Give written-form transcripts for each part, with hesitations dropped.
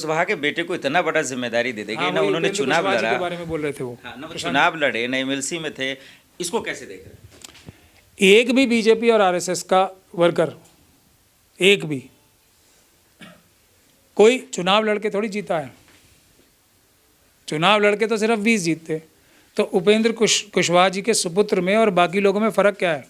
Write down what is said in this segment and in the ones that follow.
कुशवाहा के बेटे को इतना बड़ा जिम्मेदारी दे देगी ना, उन्होंने चुनाव लड़ा, के बारे में बोल रहे थे वो, ना वो चुनाव लड़े, ना एमएलसी में थे, इसको कैसे देख रहे हैं? एक भी बीजेपी और आरएसएस का वर्कर, एक भी कोई चुनाव लड़के थोड़ी जीता है। चुनाव लड़के तो सिर्फ 20 जीतते। तो उपेंद्र कुशवाहा जी के सुपुत्र में और बाकी लोगों में फ़र्क क्या है?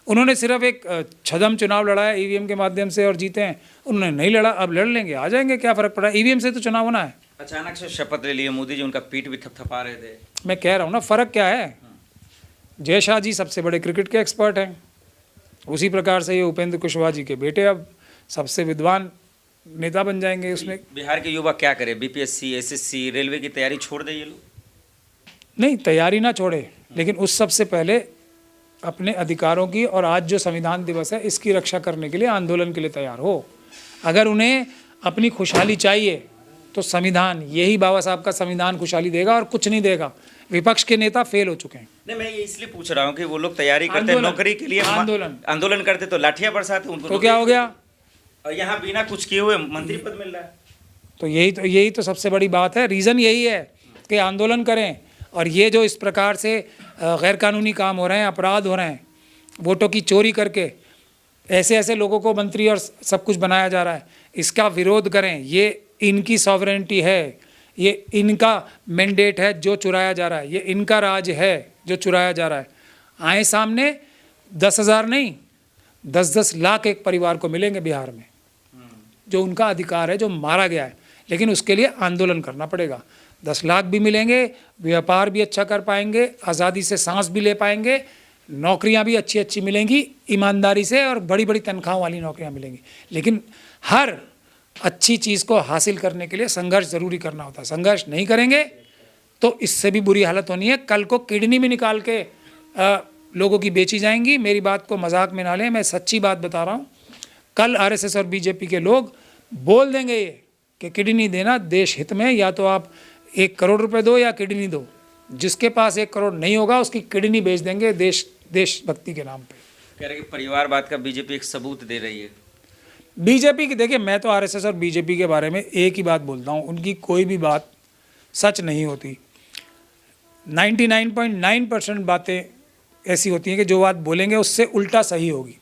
उन्होंने सिर्फ एक छदम चुनाव लड़ा है ईवीएम के माध्यम से और जीते हैं, उन्होंने नहीं लड़ा, अब लड़ लेंगे, आ जाएंगे, क्या फ़र्क पड़ा? ईवीएम से तो चुनाव होना है। अचानक से शपथ ले लिए मोदी जी, उनका पीठ भी थपथपा रहे थे। मैं कह रहा हूँ ना, फ़र्क क्या है? जय शाह जी सबसे बड़े क्रिकेट के एक्सपर्ट हैं, उसी प्रकार से ये उपेंद्र कुशवाहा जी के बेटे अब सबसे विद्वान नेता बन जाएंगे। उसमें बिहार के युवा क्या करे? बीपीएससी, एसएससी, रेलवे की तैयारी छोड़ दे ये लोग? नहीं, तैयारी ना छोड़े, लेकिन उस सबसे पहले अपने अधिकारों की और आज जो संविधान दिवस है इसकी रक्षा करने के लिए आंदोलन के लिए तैयार हो। अगर उन्हें अपनी खुशहाली चाहिए तो संविधान, यही बाबा साहब का संविधान खुशहाली देगा और कुछ नहीं देगा। विपक्ष के नेता फेल हो चुके हैं। नहीं, मैं ये इसलिए पूछ रहा हूँ कि वो लोग तैयारी करते हैं नौकरी के लिए, आंदोलन करते तो लाठियां बरसाते उनको, तो क्या हो गया? और यहाँ बिना कुछ किए हुए मंत्री पद मिल रहा है। तो यही तो सबसे बड़ी बात है। रीज़न यही है कि आंदोलन करें, और ये जो इस प्रकार से गैर कानूनी काम हो रहे हैं, अपराध हो रहे हैं, वोटों की चोरी करके ऐसे ऐसे लोगों को मंत्री और सब कुछ बनाया जा रहा है, इसका विरोध करें। ये इनकी सॉवरेनिटी है, ये इनका मैंडेट है जो चुराया जा रहा है, ये इनका राज है जो चुराया जा रहा है। आए सामने, 10,000 नहीं 10-10 लाख एक परिवार को मिलेंगे बिहार में, जो उनका अधिकार है, जो मारा गया है, लेकिन उसके लिए आंदोलन करना पड़ेगा। 10 लाख भी मिलेंगे, व्यापार भी अच्छा कर पाएंगे, आज़ादी से सांस भी ले पाएंगे, नौकरियां भी अच्छी अच्छी मिलेंगी ईमानदारी से, और बड़ी बड़ी तनख्वाह वाली नौकरियां मिलेंगी। लेकिन हर अच्छी चीज़ को हासिल करने के लिए संघर्ष ज़रूरी करना होता है। संघर्ष नहीं करेंगे तो इससे भी बुरी हालत होनी है। कल को किडनी में निकाल के लोगों की बेची जाएंगी। मेरी बात को मजाक में ना लें, मैं सच्ची बात बता रहा हूँ। कल आरएसएस और बीजेपी के लोग बोल देंगे ये कि किडनी देना देश हित में, या तो आप 1 करोड़ रुपए दो या किडनी दो। जिसके पास 1 करोड़ नहीं होगा उसकी किडनी बेच देंगे देशभक्ति के नाम पे। कह रहे कि परिवारवाद का बीजेपी एक सबूत दे रही है। बीजेपी की, देखिए मैं तो आरएसएस और बीजेपी के बारे में एक ही बात बोलता हूँ, उनकी कोई भी बात सच नहीं होती। 99.9% बातें ऐसी होती हैं कि जो बात बोलेंगे उससे उल्टा सही होगी।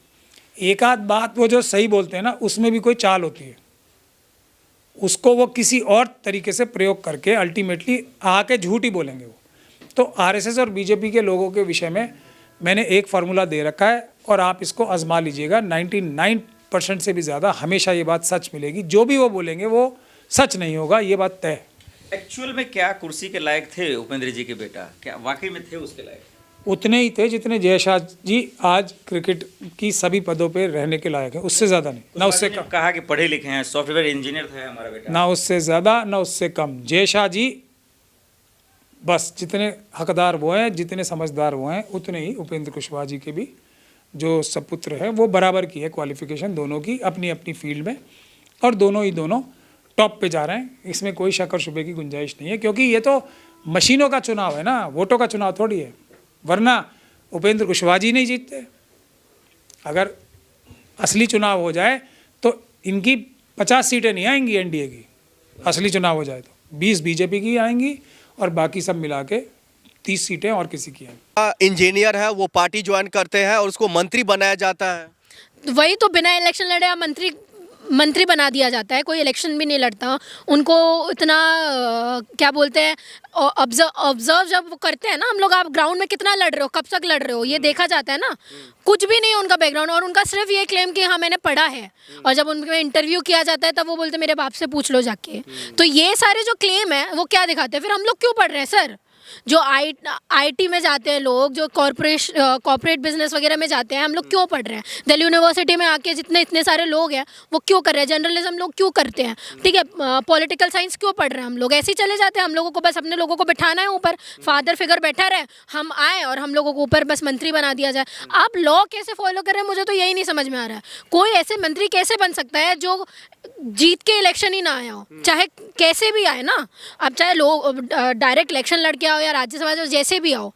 एक आध बात वो जो सही बोलते हैं ना, उसमें भी कोई चाल होती है, उसको वो किसी और तरीके से प्रयोग करके अल्टीमेटली आके झूठ ही बोलेंगे वो। तो आरएसएस और बीजेपी के लोगों के विषय में मैंने एक फार्मूला दे रखा है और आप इसको आजमा लीजिएगा। 99% से भी ज़्यादा हमेशा ये बात सच मिलेगी। जो भी वो बोलेंगे वो सच नहीं होगा, ये बात तय। एक्चुअल में क्या कुर्सी के लायक थे उपेंद्र जी के बेटा? क्या वाकई में थे उसके लायक? उतने ही थे जितने जय शाह जी आज क्रिकेट की सभी पदों पे रहने के लायक है, उससे ज़्यादा नहीं, ना उससे कम। कहा कि पढ़े लिखे हैं, सॉफ्टवेयर इंजीनियर था हमारा बेटा, ना उससे ज़्यादा ना उससे कम। जय शाह जी बस जितने हकदार वो हैं, जितने समझदार वो हैं, उतने ही उपेंद्र कुशवाहा जी के भी जो सपुत्र है वो बराबर की है क्वालिफिकेशन दोनों की अपनी अपनी फील्ड में, और दोनों टॉप पे जा रहे हैं। इसमें कोई शक और शुबे की गुंजाइश नहीं है, क्योंकि ये तो मशीनों का चुनाव है ना, वोटों का चुनाव थोड़ी है। वरना उपेंद्र कुशवाहा जी नहीं जीतते। अगर असली चुनाव हो जाए तो इनकी 50 सीटें नहीं आएंगी एनडीए की। असली चुनाव हो जाए तो 20 बीजेपी की आएंगी और बाकी सब मिला के 30 सीटें और किसी की आएंगी। इंजीनियर है, वो पार्टी ज्वाइन करते हैं और उसको मंत्री बनाया जाता है। वही तो बिना इलेक्शन लड़े आप मंत्री बना दिया जाता है, कोई इलेक्शन भी नहीं लड़ता। उनको इतना क्या बोलते हैं, ऑब्जर्व जब वो करते हैं ना हम लोग, आप ग्राउंड में कितना लड़ रहे हो, कब तक लड़ रहे हो, ये देखा जाता है ना। कुछ भी नहीं है उनका बैकग्राउंड, और उनका सिर्फ ये क्लेम कि हाँ मैंने पढ़ा है, और जब उनमें इंटरव्यू किया जाता है तब वो बोलते मेरे बाप से पूछ लो जाके। तो ये सारे जो क्लेम है वो क्या दिखाते हैं? फिर हम लोग क्यों पढ़ रहे हैं सर? जो आईटी में जाते हैं लोग, जो कॉर्पोरेट बिजनेस वगैरह में जाते हैं, हम लोग क्यों पढ़ रहे हैं? दिल्ली यूनिवर्सिटी में आके इतने सारे लोग हैं वो क्यों कर रहे हैं? जर्नलिज्म लोग क्यों करते हैं? ठीक है, पॉलिटिकल साइंस क्यों पढ़ रहे हैं? हम लोग ऐसे ही चले जाते हैं। हम लोगों को बस अपने लोगों को बिठाना है ऊपर, फादर फिगर बैठा रहे, हम आए और हम लोगों को ऊपर बस मंत्री बना दिया जाए। आप लॉ कैसे फॉलो कर रहे हैं, मुझे तो यही नहीं समझ में आ रहा है। कोई ऐसे मंत्री कैसे बन सकता है जो जीत के इलेक्शन ही ना आया हो, चाहे कैसे भी आए ना। अब चाहे लोग डायरेक्ट इलेक्शन लड़ के आओ आओ या राज्यसभा जाओ, जैसे भी आओ,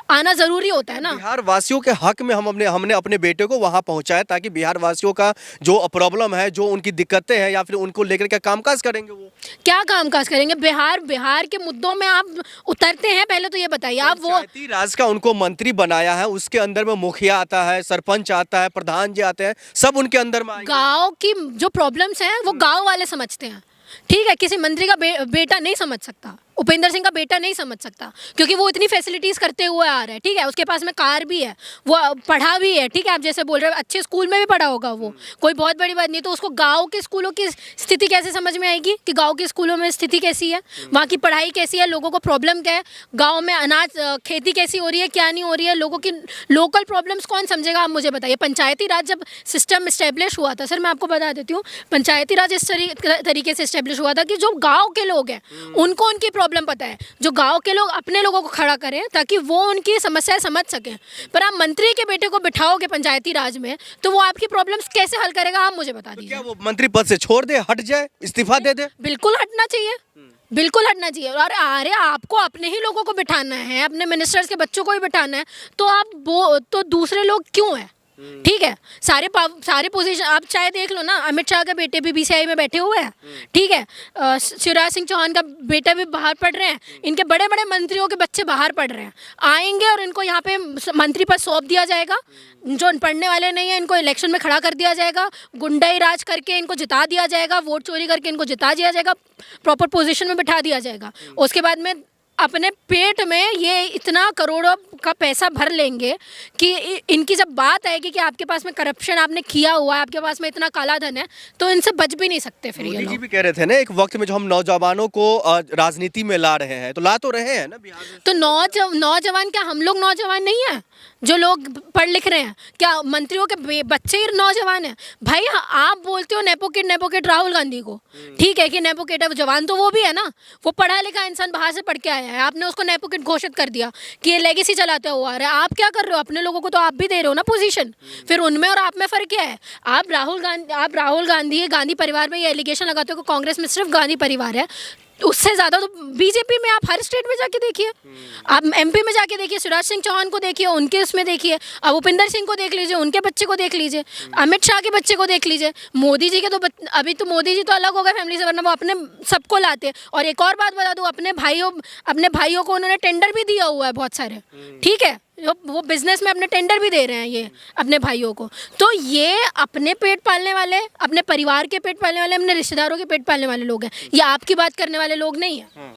आना जरूरी होता है ना। बिहार वासियों के हक में हमने अपने बेटे को वहां पहुंचाया ताकि बिहार वासियों का जो प्रॉब्लम है, जो उनकी दिक्कतें हैं, या फिर उनको लेकर क्या कामकाज करेंगे वो। क्या कामकाज करेंगे? बिहार के मुद्दों में आप उतरते हैं? पहले तो ये बताइए आप। वो पंचायती राज का उनको मंत्री बनाया है, उसके अंदर में मुखिया आता है, सरपंच आता है, प्रधान जी आते हैं, सब उनके अंदर में आएंगे। गांव की जो प्रॉब्लम्स हैं वो गांव वाले समझते हैं, ठीक है। किसी मंत्री का बेटा नहीं समझ सकता, उपेंद्र सिंह का बेटा नहीं समझ सकता, क्योंकि वो इतनी फैसिलिटीज़ करते हुए आ रहा है, ठीक है। उसके पास में कार भी है, वो पढ़ा भी है, ठीक है। आप जैसे बोल रहे हो अच्छे स्कूल में भी पढ़ा होगा वो, कोई बहुत बड़ी बात नहीं। तो उसको गांव के स्कूलों की स्थिति कैसे समझ में आएगी कि गांव के स्कूलों में स्थिति कैसी है, वहाँ की पढ़ाई कैसी है, लोगों को प्रॉब्लम क्या है, गाँव में अनाज खेती कैसी हो रही है, क्या नहीं हो रही है, लोगों की लोकल प्रॉब्लम्स कौन समझेगा, आप मुझे बताइए। पंचायती राज जब सिस्टम इस्टेब्लिश हुआ था, सर मैं आपको बता देती हूँ, पंचायती राज इस तरीके से इस्टेब्लिश हुआ था कि जो गाँव के लोग हैं उनको उनकी प्रॉब्लम पता है, जो गांव के लोग अपने लोगों को खड़ा करें ताकि वो उनकी समस्याएं समझ सकें। पर आप मंत्री के बेटे को बिठाओगे पंचायती राज में, तो वो आपकी प्रॉब्लम्स कैसे हल करेगा, आप मुझे बता दीजिए। क्या वो मंत्री पद से छोड़ दे, हट जाए, इस्तीफा दे दे? बिल्कुल हटना चाहिए, बिल्कुल हटना चाहिए। और अरे आपको अपने ही लोगों को बिठाना है, अपने मिनिस्टर्स के बच्चों को ही बिठाना है, तो आप वो तो दूसरे लोग क्यों हैं, ठीक है। सारे पोजीशन आप चाहे देख लो ना, अमित शाह के बेटे भी बीसीआई में बैठे हुए हैं, ठीक है। शिवराज सिंह चौहान का बेटा भी बाहर पढ़ रहे हैं, इनके बड़े बड़े मंत्रियों के बच्चे बाहर पढ़ रहे हैं, आएंगे और इनको यहाँ पे मंत्री पद सौंप दिया जाएगा। जो पढ़ने वाले नहीं है इनको इलेक्शन में खड़ा कर दिया जाएगा, गुंडाई राज करके इनको जिता दिया जाएगा, वोट चोरी करके इनको जिता दिया जाएगा, प्रॉपर पोजीशन में बिठा दिया जाएगा। उसके बाद में अपने पेट में ये इतना करोड़ों का पैसा भर लेंगे कि इनकी जब बात आएगी कि आपके पास में करप्शन आपने किया हुआ है, आपके पास में इतना काला धन है, तो इनसे बच भी नहीं सकते फिर ये मोदी जी लोग। भी कह रहे थे ना एक वक्त में, जो हम नौजवानों को राजनीति में ला रहे हैं, तो ला तो रहे हैं ना बिहार में। तो नौजवान क्या हम लोग नौजवान नहीं है जो लोग पढ़ लिख रहे हैं? क्या मंत्रियों के बच्चे ही नौजवान हैं? भाई आप बोलते हो नेपोकिट राहुल गांधी को, ठीक है कि नेपोकिट है, जवान तो वो भी है ना, वो पढ़ा लिखा इंसान बाहर से पढ़ के आया है, आपने उसको नेपोकिट घोषित कर दिया कि ये लेगेसी चलाते हुआ आ रहा है। आप क्या कर रहे हो? अपने लोगों को तो आप भी दे रहे हो ना पोजीशन, फिर उनमें और आप में फ़र्क क्या है? आप राहुल गांधी गांधी परिवार में ये एलिगेशन लगाते हो कि कांग्रेस में सिर्फ गांधी परिवार है, उससे ज़्यादा तो बीजेपी में आप हर स्टेट में जाके देखिए, आप एमपी में जाके देखिए, शिवराज सिंह चौहान को देखिए, उनके उसमें देखिए, अब उपेंद्र सिंह को देख लीजिए, उनके बच्चे को देख लीजिए, अमित शाह के बच्चे को देख लीजिए, मोदी जी के तो अभी तो मोदी जी तो अलग हो गए फैमिली से, वरना वो अपने सबको लाते। और एक और बात बता दूँ, अपने भाइयों को उन्होंने टेंडर भी दिया हुआ है बहुत सारे, ठीक है, वो बिजनेस में अपने टेंडर भी दे रहे हैं ये अपने भाइयों को। तो ये अपने पेट पालने वाले, अपने परिवार के पेट पालने वाले, अपने रिश्तेदारों के पेट पालने वाले लोग हैं, ये आपकी बात करने वाले लोग नहीं हैं।